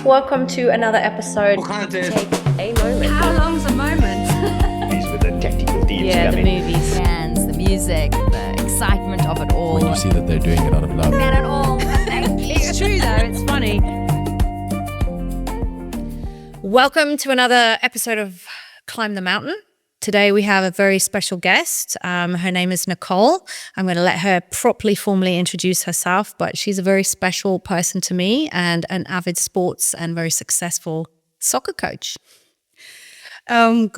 Welcome to another episode. Take a moment. How long's a moment? These were the tactical themes. Yeah, the movies. Fans, the music, the excitement of it all. When you see that they're doing it out of love. Not at all. Thank you. It's true though, it's funny. Welcome to another episode of Climb the Mountain. Today we have a very special guest. Her name is Nicole. I'm going to let her properly, formally introduce herself, but she's a very special person to me and an avid sports and very successful soccer coach. Hello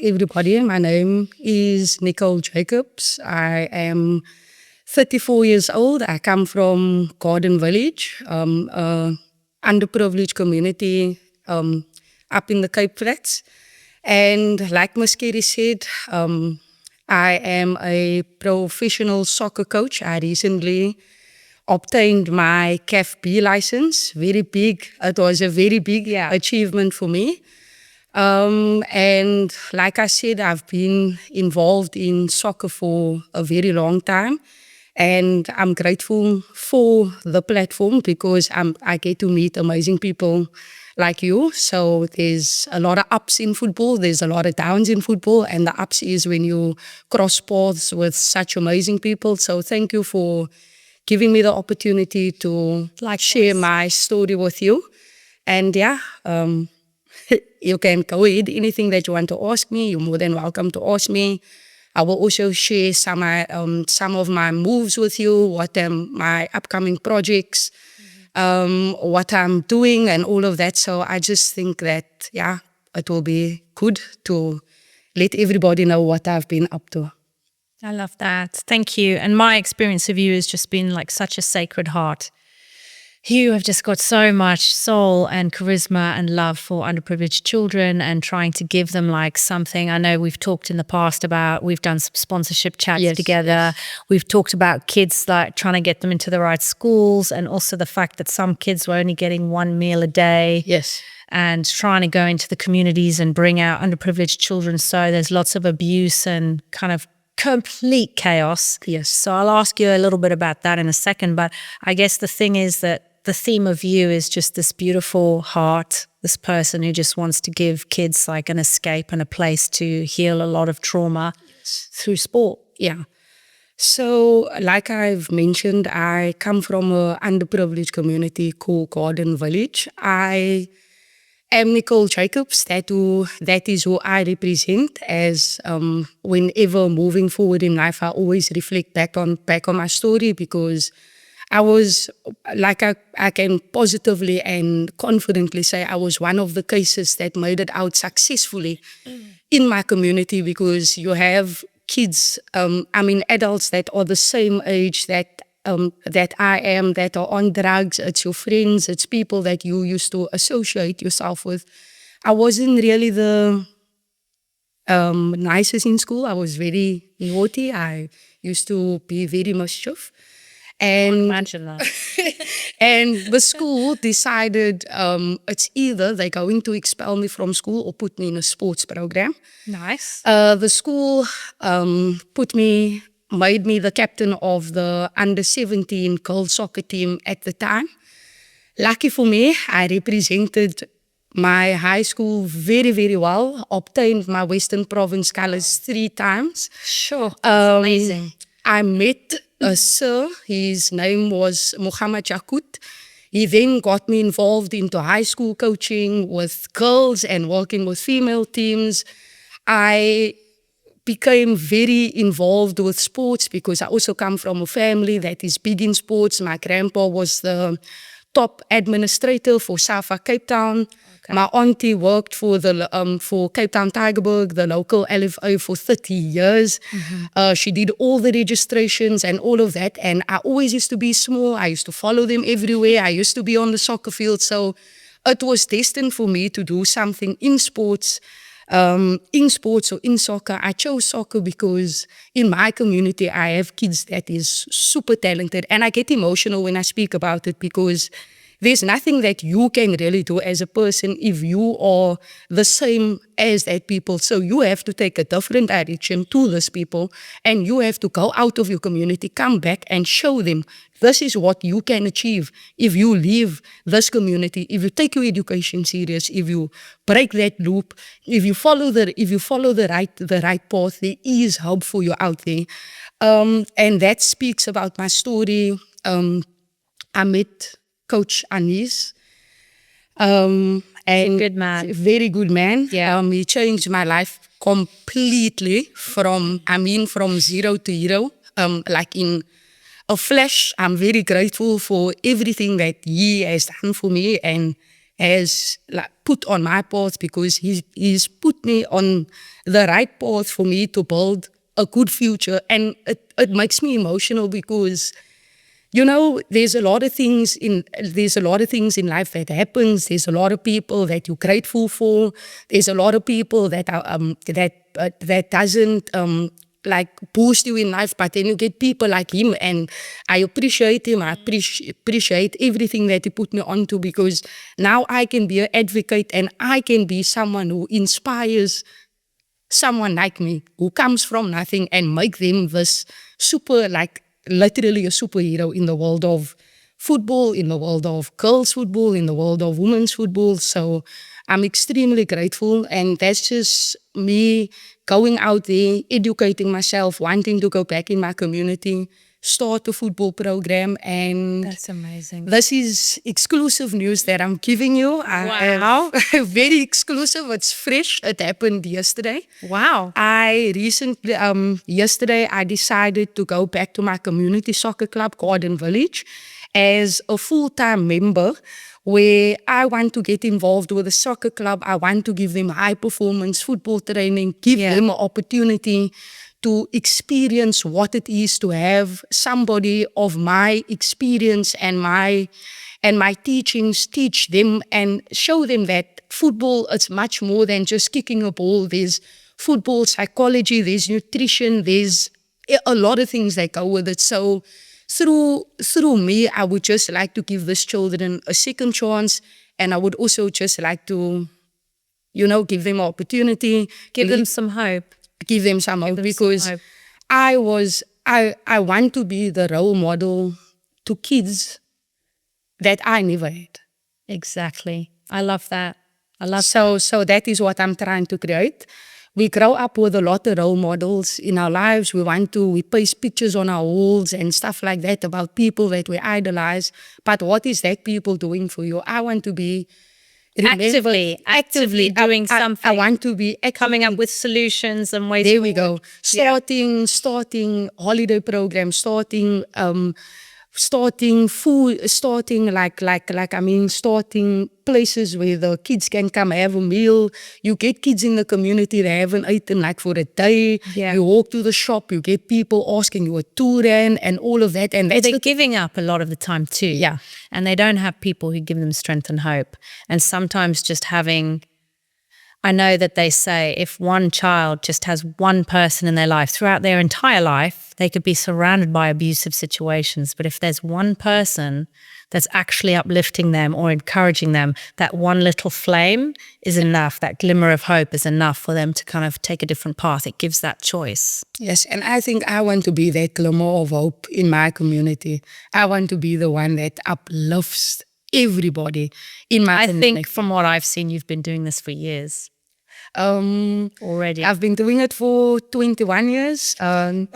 everybody. My name is Nicole Jacobs. I am 34 years old. I come from Garden Village, underprivileged community up in the Cape Flats. And like Ms. Carey said, I am a professional soccer coach. I recently obtained my CAF B license. Very big. It was a very big achievement for me. And like I said, I've been involved in soccer for a very long time. And I'm grateful for the platform because I get to meet amazing people like you. So there's a lot of ups in football, there's a lot of downs in football, and the ups is when you cross paths with such amazing people. So thank you for giving me the opportunity to share my story with you. And you can go ahead, anything that you want to ask me, you're more than welcome to ask me. I will also share some of my moves with you, what my upcoming projects, what I'm doing and all of that. So I just think that, it will be good to let everybody know what I've been up to. I love that. Thank you. And my experience of you has just been like such a sacred heart. You have just got so much soul and charisma and love for underprivileged children and trying to give them like something. I know we've talked in the past about, we've done some sponsorship chats together. Yes. We've talked about kids like trying to get them into the right schools, and also the fact that some kids were only getting one meal a day. Yes. And trying to go into the communities and bring out underprivileged children. So there's lots of abuse and kind of complete chaos. Yes. So I'll ask you a little bit about that in a second. But I guess the thing is that the theme of you is just this beautiful heart, this person who just wants to give kids like an escape and a place to heal a lot of trauma through sport. Yeah. So like I've mentioned, I come from an underprivileged community called Garden Village. I am Nicole Jacobs. That is who I represent. As whenever moving forward in life, I always reflect back on my story, because I was, like I can positively and confidently say, I was one of the cases that made it out successfully in my community, because you have kids, adults that are the same age that I am, that are on drugs. It's your friends, it's people that you used to associate yourself with. I wasn't really the nicest in school. I was very naughty. I used to be very mischief. And imagine that. And the school decided it's either they're going to expel me from school or put me in a sports program. Nice. The school made me the captain of the under-17 girls soccer team at the time. Lucky for me, I represented my high school very, very well, obtained my Western Province colours 3 times. Sure, that's amazing. I met a sir, his name was Nicole Jacobs. He then got me involved into high school coaching with girls and working with female teams. I became very involved with sports because I also come from a family that is big in sports. My grandpa was the top administrator for SAFA Cape Town. Okay. My auntie worked for Cape Town Tygerberg, the local LFA, for 30 years. Mm-hmm. She did all the registrations and all of that. And I always used to be small. I used to follow them everywhere. I used to be on the soccer field. So it was destined for me to do something in sports. Or in soccer. I chose soccer because in my community I have kids that is super talented, and I get emotional when I speak about it because there's nothing that you can really do as a person if you are the same as that people. So you have to take a different direction to those people, and you have to go out of your community, come back and show them this is what you can achieve if you leave this community, if you take your education serious, if you break that loop, if you follow the right path, there is hope for you out there. And that speaks about my story. I met Coach Anis. And Good man. Very good man. Yeah. He changed my life completely from zero to hero. Like in a flash. I'm very grateful for everything that he has done for me and has put on my path, because he's put me on the right path for me to build a good future. And it makes me emotional because, you know, there's a lot of things in life that happens. There's a lot of people that you're grateful for. There's a lot of people that are that doesn't like boost you in life, but then you get people like him, and I appreciate him. I appreciate everything that he put me onto, because now I can be an advocate and I can be someone who inspires someone like me who comes from nothing and make them this super, like literally a superhero in the world of football, in the world of girls football, in the world of women's football. So I'm extremely grateful, and that's just me going out there, educating myself, wanting to go back in my community, start a football program. And That's amazing. this is exclusive news that I'm giving you. Wow. Very exclusive. It's fresh. It happened yesterday. Wow. I recently, yesterday, I decided to go back to my community soccer club, Garden Village, as a full-time member, where I want to get involved with the soccer club. I want to give them high-performance football training, give them an opportunity to experience what it is to have somebody of my experience and my teachings, teach them and show them that football is much more than just kicking a ball. There's football psychology, there's nutrition, there's a lot of things that go with it. So through me, I would just like to give these children a second chance, and I would also just like to, you know, give them an opportunity. Give them some hope. Give them some hope, because I want to be the role model to kids that I never had. Exactly. I love that. So that is what I'm trying to create. We grow up with a lot of role models in our lives. We paste pictures on our walls and stuff like that about people that we idolize. But what is that people doing for you? I want to be actively doing something. I want to be coming up with solutions and ways. There we go. Starting holiday programs, starting food, starting places where the kids can come have a meal. You get kids in the community that haven't eaten like for a day. Yeah. You walk to the shop, you get people asking you a tour and all of that. And that's They're giving up a lot of the time too. Yeah. And they don't have people who give them strength and hope. And sometimes just having, I know that they say if one child just has one person in their life throughout their entire life, they could be surrounded by abusive situations. But if there's one person that's actually uplifting them or encouraging them, that one little flame is enough. That glimmer of hope is enough for them to kind of take a different path. It gives that choice. Yes, and I think I want to be that glimmer of hope in my community. I want to be the one that uplifts everybody in my community. I think from what I've seen, you've been doing this for years. Already. I've been doing it for 21 years. I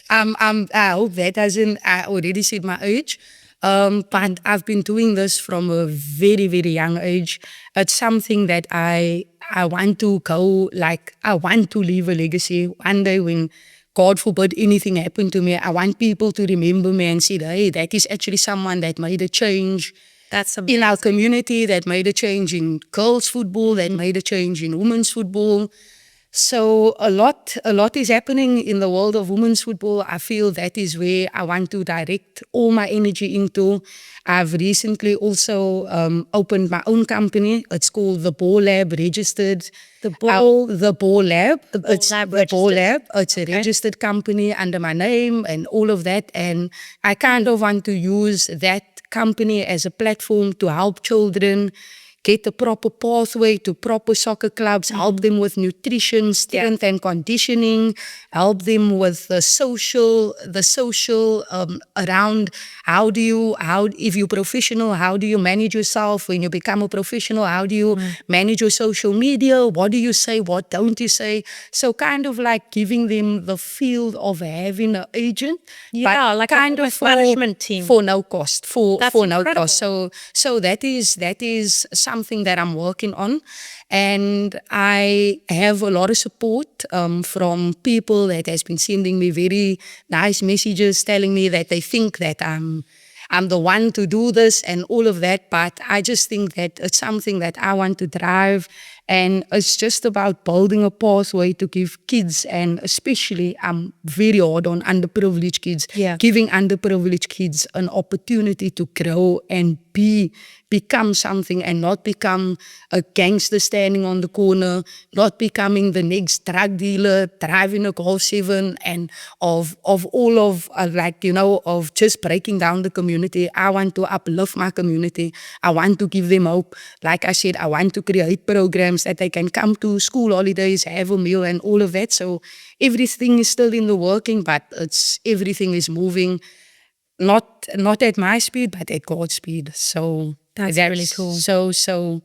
hope that doesn't, I already said my age. But I've been doing this from a very, very young age. It's something that I want to go, like, I want to leave a legacy. One day when, God forbid, anything happened to me, I want people to remember me and say, hey, that is actually someone that made a change. That's amazing. In our community, that made a change in girls' football, that made a change in women's football. So a lot is happening in the world of women's football. I feel that is where I want to direct all my energy into. I've recently also opened my own company. It's called The Ball Lab, registered. The Ball Lab. It's The Ball Lab. It's a registered company under my name and all of that. And I kind of want to use that company as a platform to help children get a proper pathway to proper soccer clubs, help them with nutrition, strength and conditioning, help them with the social around if you're professional, how do you manage yourself when you become a professional? How do you manage your social media? What do you say? What don't you say? So kind of like giving them the feel of having an agent. Yeah, but like a kind of management team. for no cost, for That's no incredible. cost. So that is something that I'm working on, and I have a lot of support from people that has been sending me very nice messages, telling me that they think that I'm the one to do this and all of that. But I just think that it's something that I want to drive, and it's just about building a pathway to give kids, and especially I'm very hard on underprivileged kids, giving underprivileged kids an opportunity to grow and become something, and not become a gangster standing on the corner, not becoming the next drug dealer driving a Golf 7, and of all of of just breaking down the community. I want to uplift my community. I want to give them hope. Like I said, I want to create programs that they can come to school holidays, have a meal and all of that. So everything is still in the working, but everything is moving. Not at my speed, but at God's speed. So that's really cool. So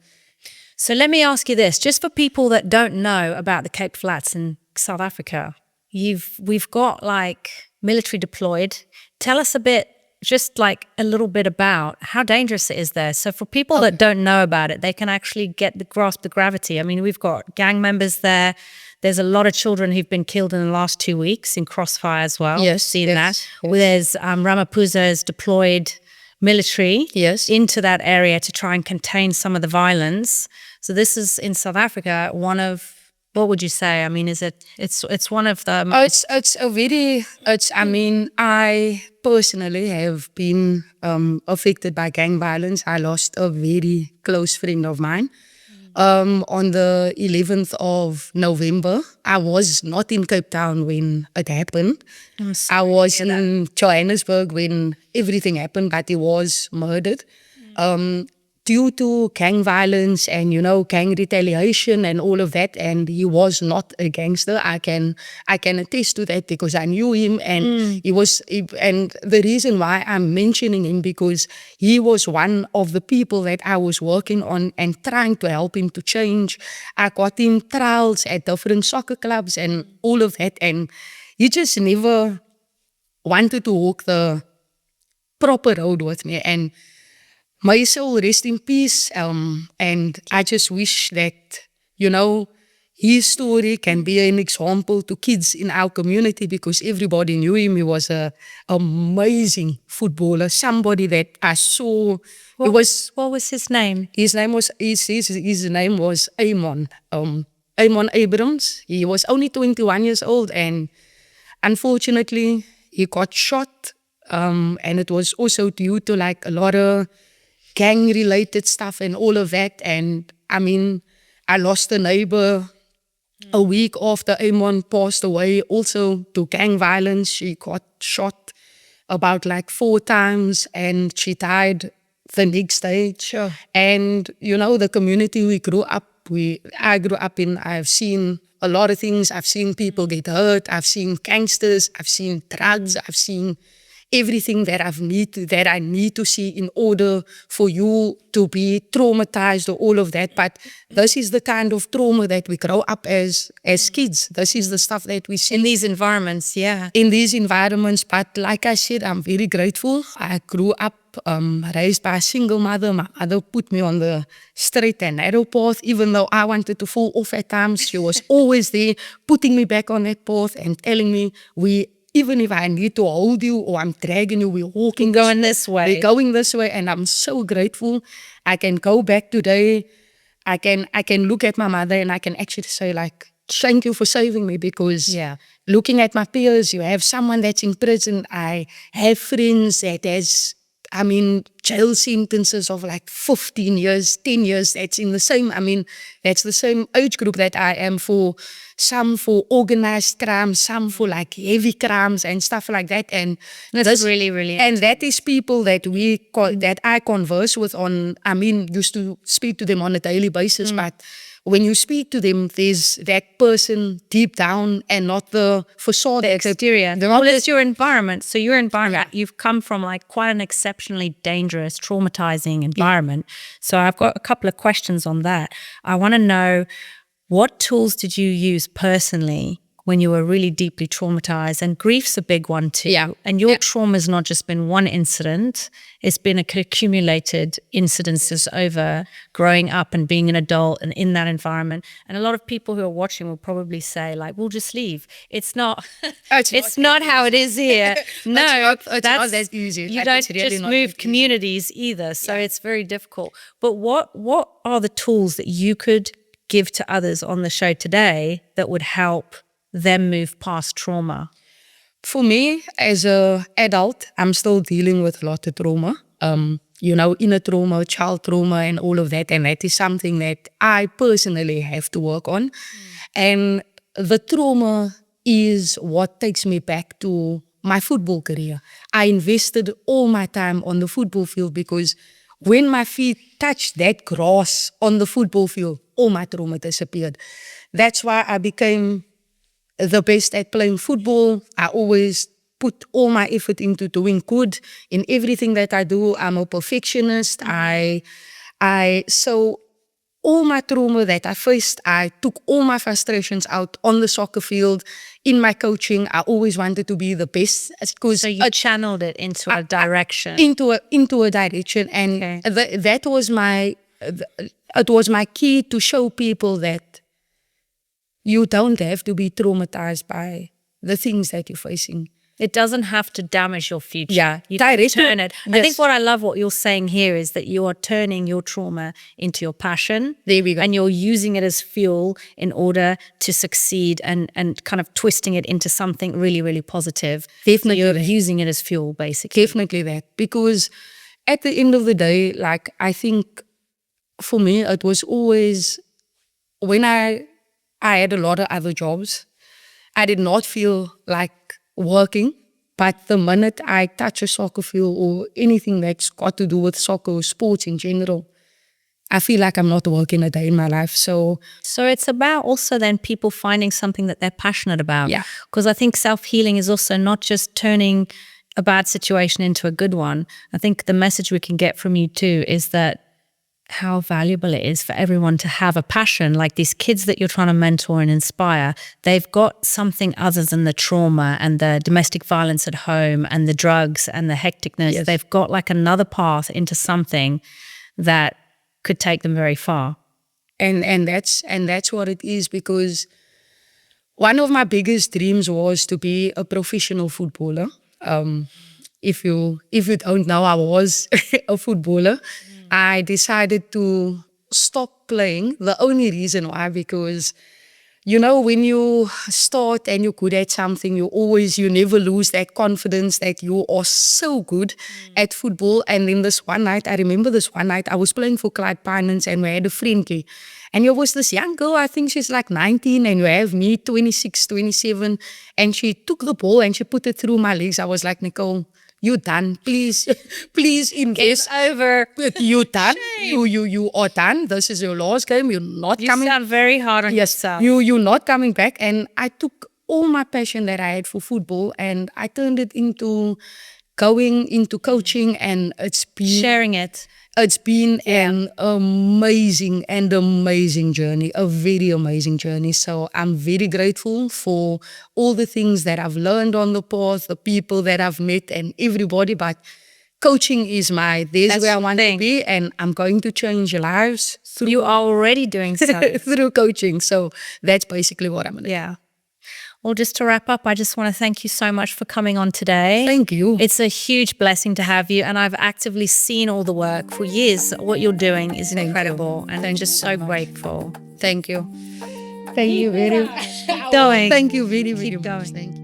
let me ask you this, just for people that don't know about the Cape Flats in South Africa, we've got like military deployed. Tell us a bit, just like a little bit about how dangerous it is there. So for people that don't know about it, they can actually grasp the gravity. I mean, we've got gang members there. There's a lot of children who've been killed in the last 2 weeks in crossfire as well. Yes, seen yes, that. There's Ramaphosa's deployed military into that area to try and contain some of the violence. So this is in South Africa, one of, what would you say? I mean, it's one of the... I personally have been affected by gang violence. I lost a very close friend of mine. On the 11th of November, I was not in Cape Town when it happened. I was in Johannesburg when everything happened, but he was murdered. Due to gang violence and, gang retaliation and all of that, and he was not a gangster. I can attest to that because I knew him, and and the reason why I'm mentioning him, because he was one of the people that I was working on and trying to help him to change. I got him trials at different soccer clubs and all of that, and he just never wanted to walk the proper road with me. And may soul rest in peace. And I just wish that, his story can be an example to kids in our community, because everybody knew him. He was an amazing footballer, somebody that I saw. What was his name? His name was Amon. Amon Abrams. He was only 21 years old, and unfortunately he got shot. And it was also due to like a lot of gang-related stuff and all of that. And I mean, I lost a neighbor a week after Amon passed away, also to gang violence. She got shot about like 4 times, and she died the next day. Sure. And, the community I grew up in, I've seen a lot of things. I've seen people get hurt. I've seen gangsters. I've seen drugs. I've seen everything that I need to see in order for you to be traumatized or all of that. But this is the kind of trauma that we grow up as kids. This is the stuff that we see. In these environments, yeah. In these environments. But like I said, I'm very grateful. I grew up raised by a single mother. My mother put me on the straight and narrow path. Even though I wanted to fall off at times, she was always there, putting me back on that path and telling me, even if I need to hold you or I'm dragging you, we're going this way. We're going this way. And I'm so grateful. I can go back today. I can look at my mother and I can actually say like, thank you for saving me, because looking at my peers, you have someone that's in prison. I have friends that jail sentences of like 15 years, 10 years. That's in the same, that's the same age group that I am for. Some for organized crime, some for like heavy crimes and stuff like that. And That's really, really and that is people that that I converse with on, used to speak to them on a daily basis, but when you speak to them, there's that person deep down and not the facade. the exterior. Well, it's your environment. So your environment, you've come from like quite an exceptionally dangerous, traumatizing environment. So I've got a couple of questions on that. I want to know, what tools did you use personally when you were really deeply traumatized? And grief's a big one too. Yeah. And your trauma has not just been one incident, it's been accumulated incidences over growing up and being an adult and in that environment. And a lot of people who are watching will probably say, like, we'll just leave. It's not it's not how it is here. No, it's not that easy. You Like, don't it's really just not move that easy. communities either. So it's very difficult. But what are the tools that you could give to others on the show today that would help them move past trauma? For me, as an adult, I'm still dealing with a lot of trauma. Inner trauma, child trauma, and all of that. And that is something that I personally have to work on. And the trauma is what takes me back to my football career. I invested all my time on the football field because when my feet touched that grass on the football field, all my trauma disappeared. That's why I became the best at playing football. I always put all my effort into doing good in everything that I do. I'm a perfectionist. So all my trauma that I faced, I took all my frustrations out on the soccer field. In my coaching, I always wanted to be the best. So you channeled it into a direction. Into a direction. And that was it was my key to show people that you don't have to be traumatized by the things that you're facing. It doesn't have to damage your future. Yeah. You can Direct- turn it. I Yes. think what I love what you're saying here is that you are turning your trauma into your passion. There we go. And you're using it as fuel in order to succeed and kind of twisting it into something really, really positive. Definitely. So you're using it as fuel, basically. Definitely that. Because at the end of the day, like, I think for me, it was always when I had a lot of other jobs, I did not feel like working. But the minute I touch a soccer field or anything that's got to do with soccer or sports in general, I feel like I'm not working a day in my life. So it's about also then people finding something that they're passionate about. Yeah. Because I think self-healing is also not just turning a bad situation into a good one. I think the message we can get from you too is that how valuable it is for everyone to have a passion. Like these kids that you're trying to mentor and inspire, they've got something other than the trauma and the domestic violence at home and the drugs and the hecticness. Yes. They've got like another path into something that could take them very far. And that's what it is, because one of my biggest dreams was to be a professional footballer. If you don't know, I was a footballer. I decided to stop playing. The only reason why, because when you start and you're good at something, you never lose that confidence that you are so good at football. And then I remember this one night, I was playing for Clyde Pinans and we had a friendly. And there was this young girl, I think she's like 19, and you have me, 26, 27. And she took the ball and she put it through my legs. I was like, Nicole, you're done. Please invest. It's over. You're done. You are done. This is your last game. You're not coming. You sound very hard on yourself. You're not coming back. And I took all my passion that I had for football and I turned it into going into coaching, and it's been sharing it. It's been an amazing journey, a very amazing journey. So I'm very grateful for all the things that I've learned on the path, the people that I've met and everybody. But coaching is that's where I want to be, and I'm going to change lives through. You are already doing so. Through coaching. So that's basically what I'm going to do. Yeah. Well, just to wrap up, I just want to thank you so much for coming on today. Thank you. It's a huge blessing to have you, and I've actively seen all the work for years. What you're doing is incredible, and I'm just so grateful. Thank you. Thank you very much. Going. Thank you very, very Keep much. going. Thank you.